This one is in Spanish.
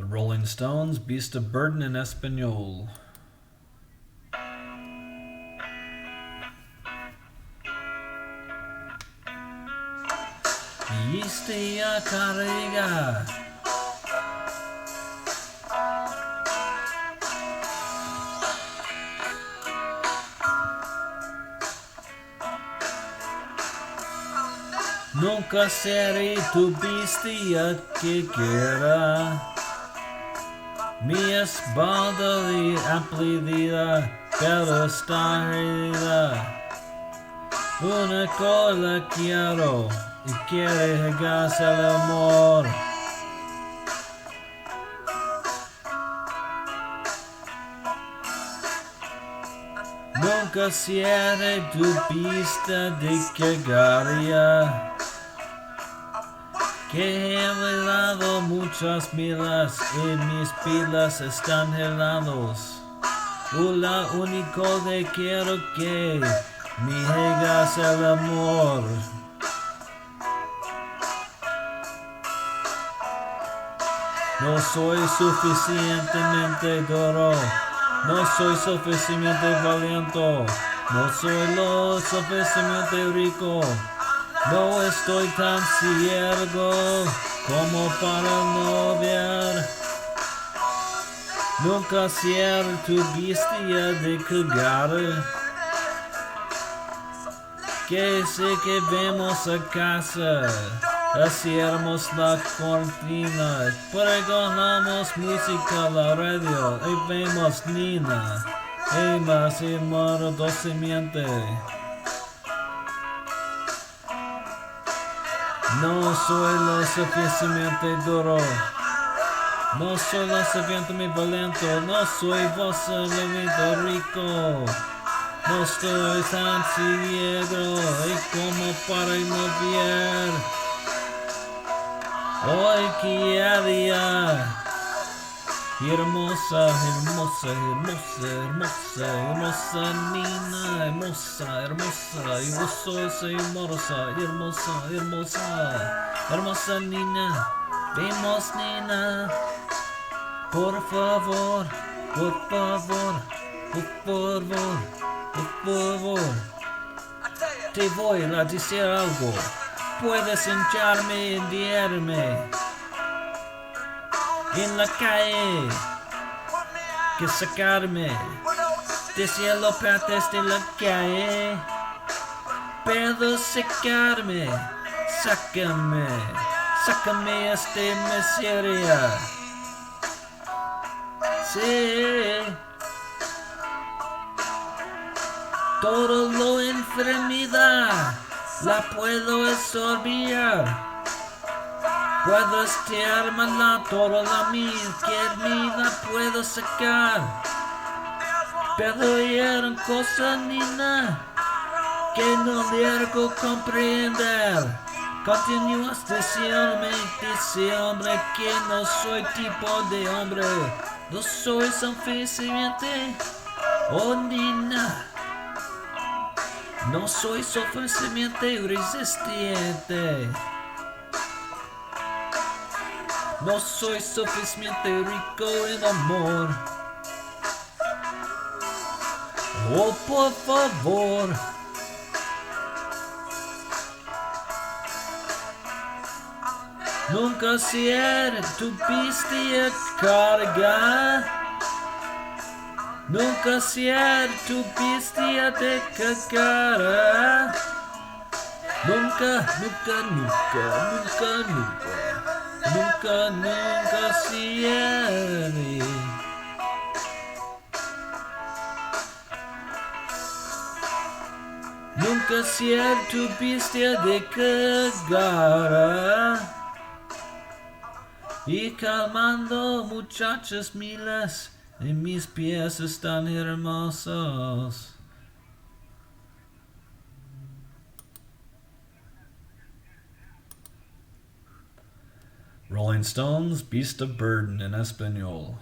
The Rolling Stones, Beast of Burden in Español. Istia carrega. Nunca seré tu bestia que quiera mi espalda de amplidad, pero está herida. Una cola quiero y quiere jugarse el amor. Nunca seré tu pista de cagaria. Que he bailado muchas milas y mis pilas están helados. Lo único que quiero que me hagas el amor. No soy suficientemente duro, no soy suficientemente valiente, no soy lo suficientemente rico. No estoy tan ciego como para no ver. Nunca seré tu bestia de cagar. Que sé que vemos a casa, hacíamos la cortina, pregonamos música a la radio y vemos Nina, y más y más dulcemente. No soy lo suficientemente duro, no soy lo suficientemente valiente, no soy vosotros rico, no estoy tan ciego y como para no ver. Hoy que día, hermosa, hermosa, hermosa, hermosa, hermosa Nina, hermosa, hermosa, y vos sois hermosa, hermosa, hermosa, hermosa Nina, vemos Nina, por favor, por favor, por favor, por favor, te voy a decir algo, puedes hincharme y enviarme en la calle, que sacarme de cielo partes de la calle, puedo secarme, sácame, sácame esta miseria. Sí, todo lo enfermedad la puedo absorber. Puedo estirarla toda la vida puedo sacar. Pero eran cosas, Nina, que no llego a comprender. Continúas diciéndome que no soy tipo de hombre. No soy suficiente, oh Nina. No soy suficientemente resistente. No soy suficientemente rico en amor. Oh, por favor. Nunca seré tu bestia carga. Nunca seré tu bestia de cagar. Nunca, nunca, nunca, nunca, nunca. Nunca, nunca seré. Nunca seré tu bestia de cagar. Y calmando muchachas milas, y mis pies están hermosos. Rolling Stones, Beast of Burden in Español.